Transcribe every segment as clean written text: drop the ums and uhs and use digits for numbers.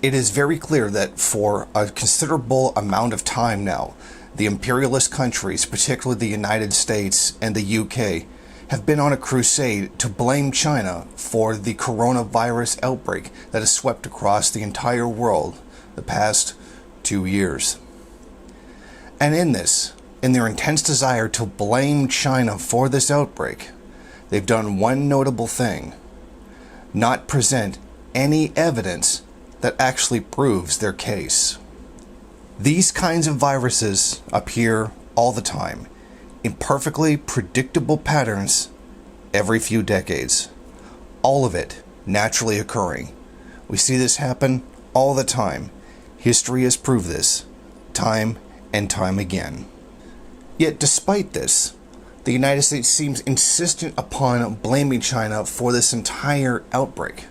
It is very clear that for a considerable amount of time now, the imperialist countries, particularly the United States and the UK, have been on a crusade to blame China for the coronavirus outbreak that has swept across the entire world the past 2 years. And in their intense desire to blame China for this outbreak, they've done one notable thing: not present any evidence that actually proves their case. These kinds of viruses appear all the time, in perfectly predictable patterns every few decades. All of it naturally occurring. We see this happen all the time. History has proved this time and time again. Yet despite this, the United States seems insistent upon blaming China for this entire outbreak.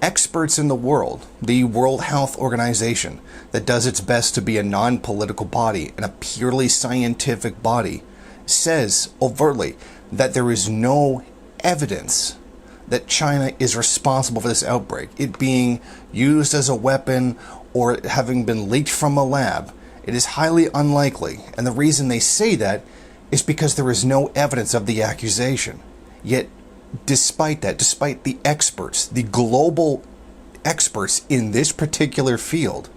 Experts in the world, the World Health Organization, that does its best to be a non-political body and a purely scientific body, says overtly that there is no evidence that China is responsible for this outbreak, it being used as a weapon or having been leaked from a lab. It is highly unlikely, and the reason they say that is because there is no evidence of the accusation. Yet, despite that, despite the experts, the global experts in this particular field,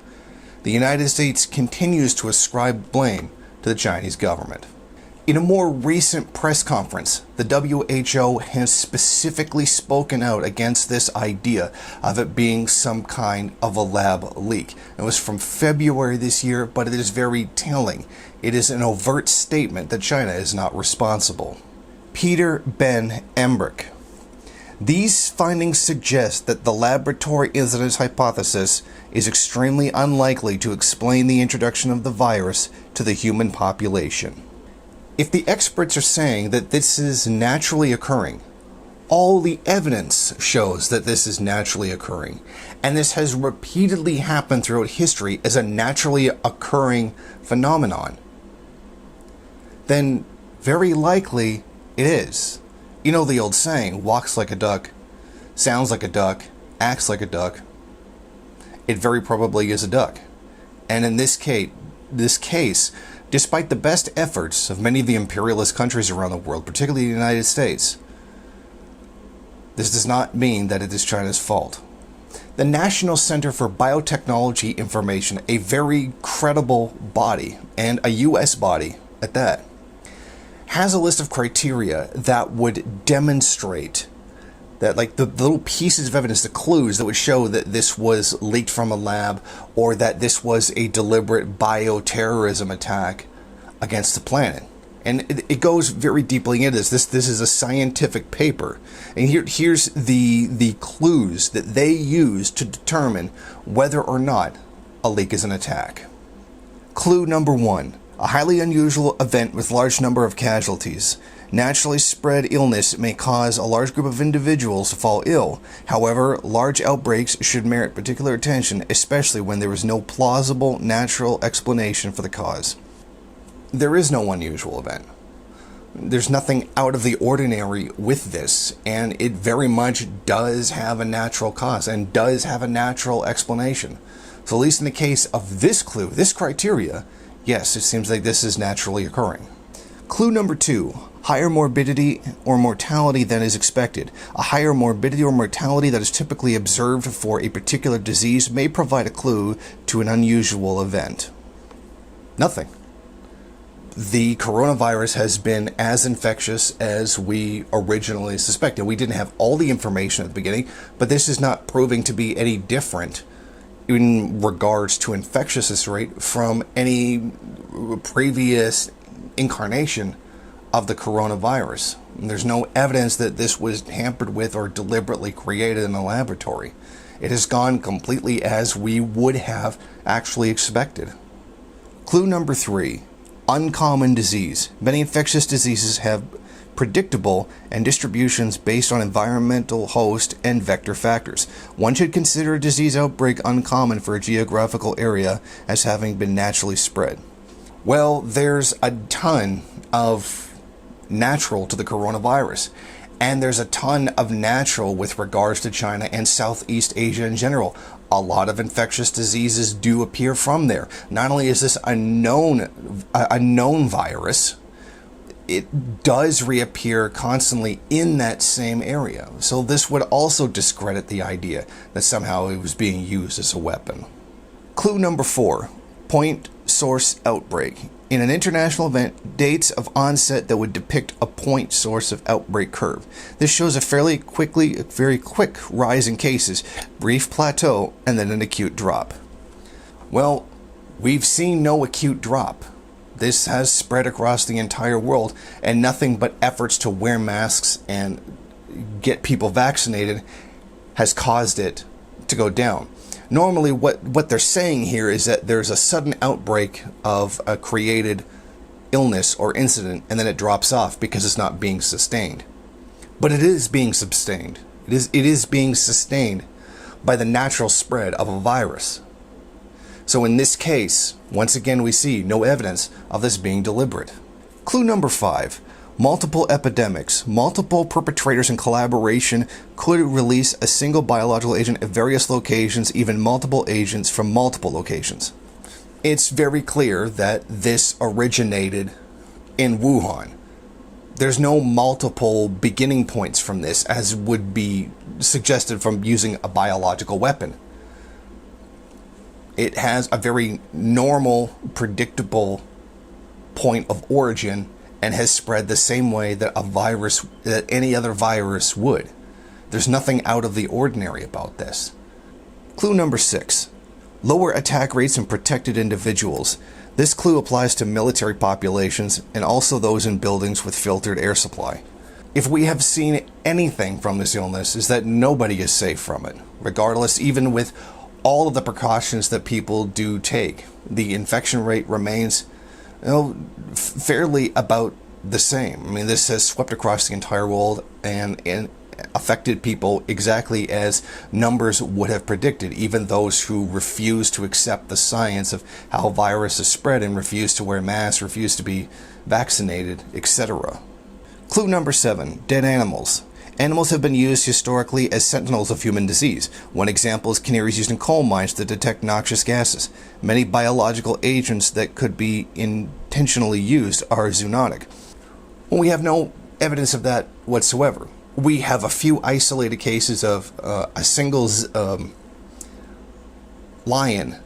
the United States continues to ascribe blame to the Chinese government. In a more recent press conference, the WHO has specifically spoken out against this idea of it being some kind of a lab leak. It was from February this year, but it is very telling. It is an overt statement that China is not responsible. Peter Ben Embrick. These findings suggest that the laboratory incidence hypothesis is extremely unlikely to explain the introduction of the virus to the human population. If the experts are saying that this is naturally occurring, all the evidence shows that this is naturally occurring, and this has repeatedly happened throughout history as a naturally occurring phenomenon, then very likely it is. You know the old saying, walks like a duck, sounds like a duck, acts like a duck. It very probably is a duck. And in this case, despite the best efforts of many of the imperialist countries around the world, particularly the United States, this does not mean that it is China's fault. The National Center for Biotechnology Information, a very credible body, and a US body at that, has a list of criteria that would demonstrate that, like, the little pieces of evidence, the clues that would show that this was leaked from a lab or that this was a deliberate bioterrorism attack against the planet. And it goes very deeply into this. This is a scientific paper. And here's the clues that they use to determine whether or not a leak is an attack. Clue number 1. A highly unusual event with large number of casualties. Naturally spread illness may cause a large group of individuals to fall ill. However, large outbreaks should merit particular attention, especially when there is no plausible natural explanation for the cause. There is no unusual event. There's nothing out of the ordinary with this, and it very much does have a natural cause and does have a natural explanation. So at least in the case of this clue, this criteria, yes, it seems like this is naturally occurring. Clue number 2. Higher morbidity or mortality than is expected. A higher morbidity or mortality that is typically observed for a particular disease may provide a clue to an unusual event. Nothing. The coronavirus has been as infectious as we originally suspected. We didn't have all the information at the beginning, but this is not proving to be any different in regards to infectiousness rate from any previous incarnation of the coronavirus. There's no evidence that this was tampered with or deliberately created in a laboratory. It has gone completely as we would have actually expected. Clue number 3. Uncommon disease. Many infectious diseases have predictable and distributions based on environmental, host, and vector factors. One should consider a disease outbreak uncommon for a geographical area as having been naturally spread. Well, there's a ton of natural to the coronavirus. And there's a ton of natural with regards to China and Southeast Asia in general. A lot of infectious diseases do appear from there. Not only is this a known virus, it does reappear constantly in that same area. So this would also discredit the idea that somehow it was being used as a weapon. Clue number 4, point source outbreak. In an international event, dates of onset that would depict a point source of outbreak curve. This shows a very quick rise in cases, brief plateau, and then an acute drop. Well, we've seen no acute drop. This has spread across the entire world, and nothing but efforts to wear masks and get people vaccinated has caused it to go down. Normally, what they're saying here is that there's a sudden outbreak of a created illness or incident, and then it drops off because it's not being sustained. But it is being sustained. It is being sustained by the natural spread of a virus. So in this case, once again, we see no evidence of this being deliberate. Clue number 5. Multiple epidemics. Multiple perpetrators in collaboration could release a single biological agent at various locations, even multiple agents from multiple locations. It's very clear that this originated in Wuhan. There's no multiple beginning points from this, as would be suggested from using a biological weapon. It has a very normal, predictable point of origin and has spread the same way that any other virus would. There's nothing out of the ordinary about this. Clue number 6. Lower attack rates in protected individuals. This clue applies to military populations and also those in buildings with filtered air supply. If we have seen anything from this illness, is that nobody is safe from it, regardless, even with all of the precautions that people do take. The infection rate remains fairly about the same. I mean, this has swept across the entire world and affected people exactly as numbers would have predicted, even those who refuse to accept the science of how viruses spread and refuse to wear masks, refuse to be vaccinated, etc. Clue number 7, dead animals. Animals have been used historically as sentinels of human disease. One example is canaries used in coal mines to detect noxious gases. Many biological agents that could be intentionally used are zoonotic. Well, we have no evidence of that whatsoever. We have a few isolated cases of a single lion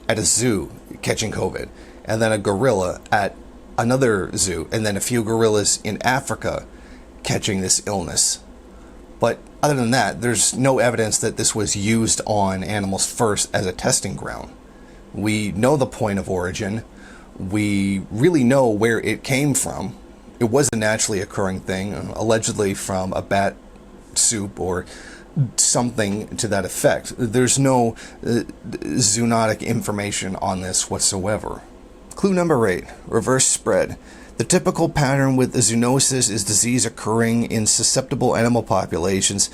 at a zoo catching COVID, and then a gorilla at another zoo, and then a few gorillas in Africa catching this illness. But other than that, there's no evidence that this was used on animals first as a testing ground. We know the point of origin. We really know where it came from. It was a naturally occurring thing, allegedly from a bat soup or something to that effect. There's no zoonotic information on this whatsoever. Clue number 8, reverse spread. The typical pattern with zoonosis is disease occurring in susceptible animal populations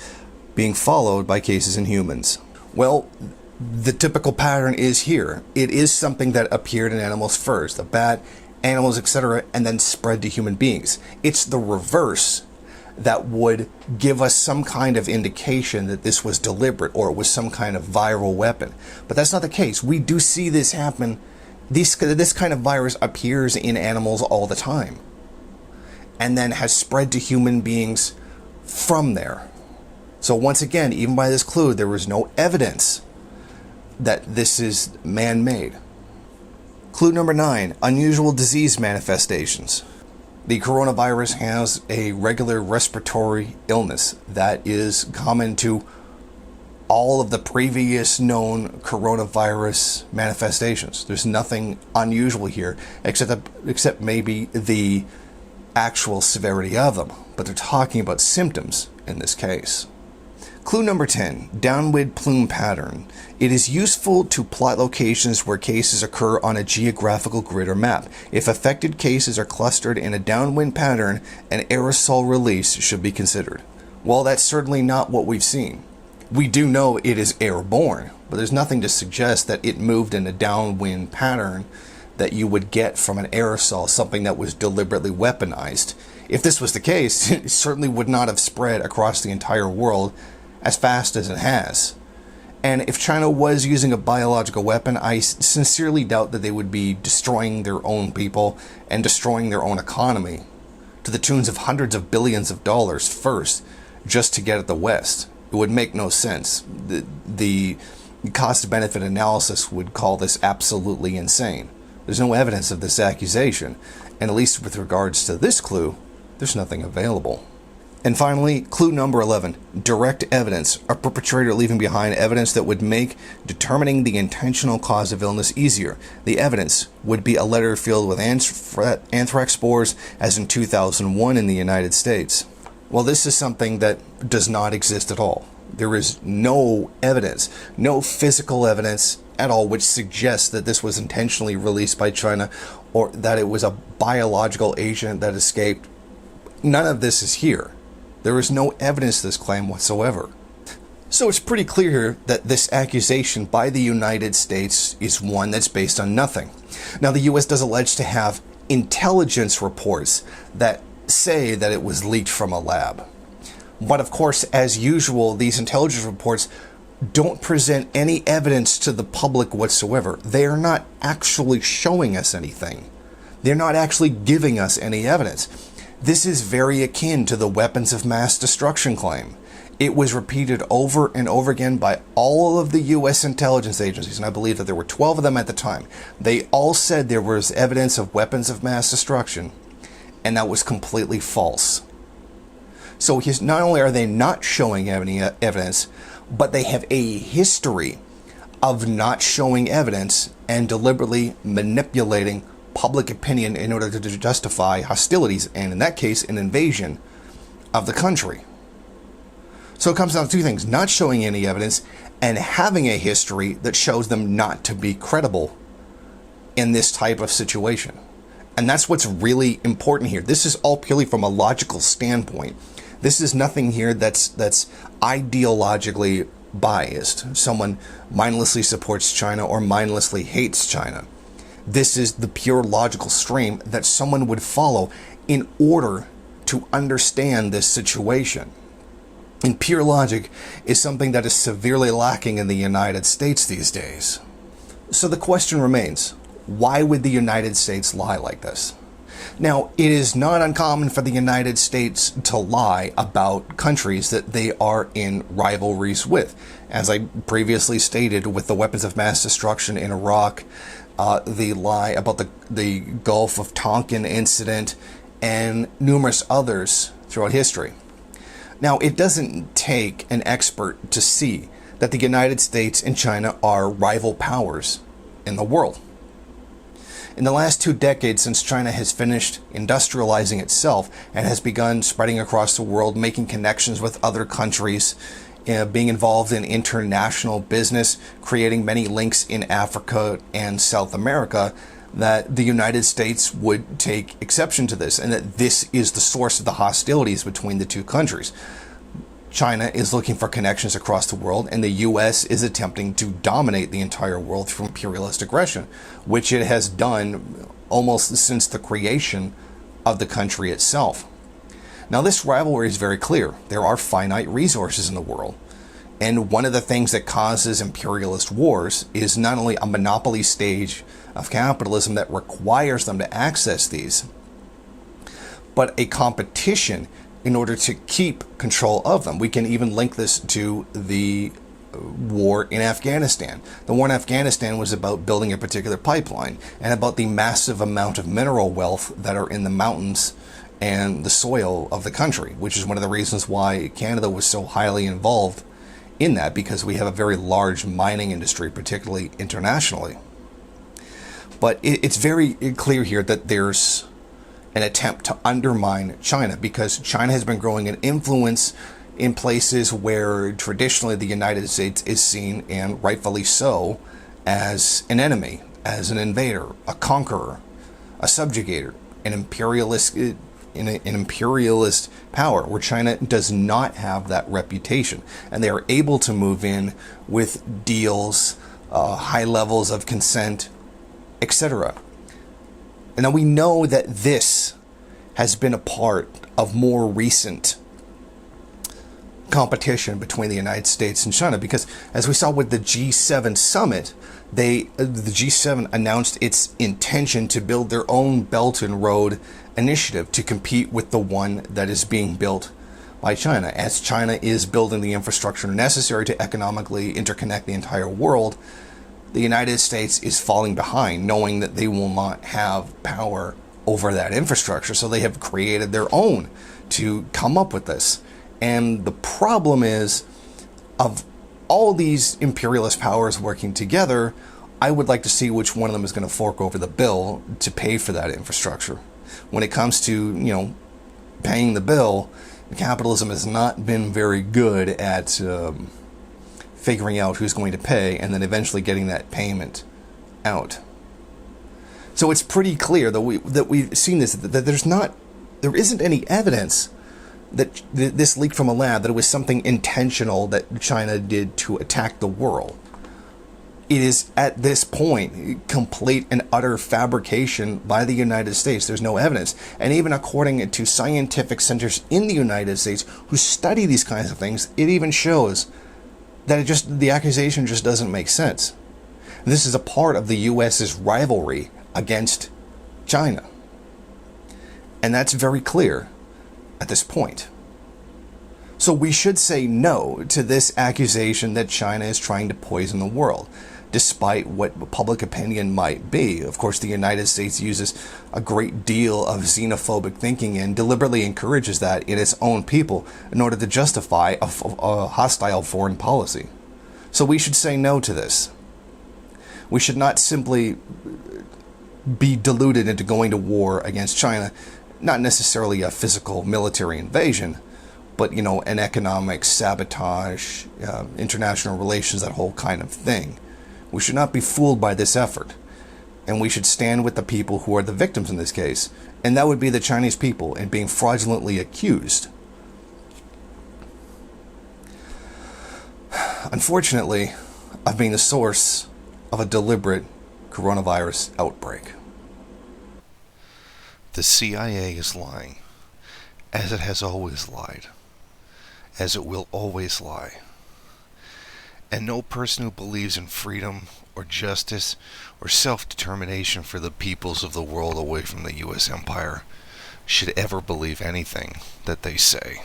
being followed by cases in humans. Well, the typical pattern is here. It is something that appeared in animals first, a bat, animals, etc., and then spread to human beings. It's the reverse that would give us some kind of indication that this was deliberate or it was some kind of viral weapon. But that's not the case. We do see this happen. This kind of virus appears in animals all the time and then has spread to human beings from there. So once again, even by this clue, there was no evidence that this is man-made. Clue number 9, unusual disease manifestations. The coronavirus has a regular respiratory illness that is common to all of the previous known coronavirus manifestations. There's nothing unusual here except maybe the actual severity of them, but they're talking about symptoms in this case. Clue number 10, downwind plume pattern. It is useful to plot locations where cases occur on a geographical grid or map. If affected cases are clustered in a downwind pattern, an aerosol release should be considered. Well, that's certainly not what we've seen. We do know it is airborne, but there's nothing to suggest that it moved in a downwind pattern that you would get from an aerosol, something that was deliberately weaponized. If this was the case, it certainly would not have spread across the entire world as fast as it has. And if China was using a biological weapon, I sincerely doubt that they would be destroying their own people and destroying their own economy to the tunes of hundreds of billions of dollars first, just to get at the West. It would make no sense. The cost-benefit analysis would call this absolutely insane. There's no evidence of this accusation, and at least with regards to this clue, there's nothing available. And finally, clue number 11, direct evidence, a perpetrator leaving behind evidence that would make determining the intentional cause of illness easier. The evidence would be a letter filled with anthrax spores, as in 2001 in the United States. Well, this is something that does not exist at all. There is no evidence, no physical evidence at all, which suggests that this was intentionally released by China or that it was a biological agent that escaped. None of this is here. There is no evidence to this claim whatsoever. So it's pretty clear here that this accusation by the United States is one that's based on nothing. Now, the U.S. does allege to have intelligence reports that say that it was leaked from a lab. But of course, as usual, these intelligence reports don't present any evidence to the public whatsoever. They are not actually showing us anything. They're not actually giving us any evidence. This is very akin to the weapons of mass destruction claim. It was repeated over and over again by all of the U.S. intelligence agencies, and I believe that there were 12 of them at the time. They all said there was evidence of weapons of mass destruction, and that was completely false. So not only are they not showing any evidence, but they have a history of not showing evidence and deliberately manipulating public opinion in order to justify hostilities, and in that case, an invasion of the country. So it comes down to two things: not showing any evidence and having a history that shows them not to be credible in this type of situation. And that's what's really important here. This is all purely from a logical standpoint. This is nothing here that's ideologically biased. Someone mindlessly supports China or mindlessly hates China. This is the pure logical stream that someone would follow in order to understand this situation. And pure logic is something that is severely lacking in the United States these days. So the question remains, why would the United States lie like this? Now, it is not uncommon for the United States to lie about countries that they are in rivalries with. As I previously stated, with the weapons of mass destruction in Iraq, the lie about the Gulf of Tonkin incident, and numerous others throughout history. Now, it doesn't take an expert to see that the United States and China are rival powers in the world. In the last 2 decades, since China has finished industrializing itself and has begun spreading across the world, making connections with other countries, being involved in international business, creating many links in Africa and South America, that the United States would take exception to this, and that this is the source of the hostilities between the two countries. China is looking for connections across the world, and the U.S. is attempting to dominate the entire world through imperialist aggression, which it has done almost since the creation of the country itself. Now, this rivalry is very clear. There are finite resources in the world. And one of the things that causes imperialist wars is not only a monopoly stage of capitalism that requires them to access these, but a competition in order to keep control of them. We can even link this to the war in Afghanistan. The war in Afghanistan was about building a particular pipeline and about the massive amount of mineral wealth that are in the mountains and the soil of the country, which is one of the reasons why Canada was so highly involved in that, because we have a very large mining industry, particularly internationally. But it's very clear here that there's an attempt to undermine China, because China has been growing an influence in places where traditionally the United States is seen, and rightfully so, as an enemy, as an invader, a conqueror, a subjugator, an imperialist power, where China does not have that reputation, and they are able to move in with deals, high levels of consent, etc. And now we know that this has been a part of more recent competition between the United States and China, because as we saw with the G7 summit, the G7 announced its intention to build their own Belt and Road initiative to compete with the one that is being built by China. As China is building the infrastructure necessary to economically interconnect the entire world, the United States is falling behind, knowing that they will not have power over that infrastructure. So they have created their own to come up with this. And the problem is, of all these imperialist powers working together, I would like to see which one of them is going to fork over the bill to pay for that infrastructure. When it comes to, paying the bill, capitalism has not been very good at figuring out who's going to pay and then eventually getting that payment out. So it's pretty clear that we've seen this, that there isn't any evidence that this leaked from a lab, that it was something intentional that China did to attack the world. It is, at this point, complete and utter fabrication by the United States. There's no evidence. And even according to scientific centers in the United States who study these kinds of things, it even shows that the accusation just doesn't make sense. This is a part of the U.S.'s rivalry against China. And that's very clear at this point. So we should say no to this accusation that China is trying to poison the world, despite what public opinion might be. Of course, the United States uses a great deal of xenophobic thinking and deliberately encourages that in its own people in order to justify a hostile foreign policy. So we should say no to this. We should not simply be deluded into going to war against China, not necessarily a physical military invasion, but, an economic sabotage, international relations, that whole kind of thing. We should not be fooled by this effort. And we should stand with the people who are the victims in this case. And that would be the Chinese people, and being fraudulently accused. Unfortunately, of being the source of a deliberate coronavirus outbreak. The CIA is lying, as it has always lied, as it will always lie. And no person who believes in freedom or justice or self-determination for the peoples of the world away from the U.S. empire should ever believe anything that they say.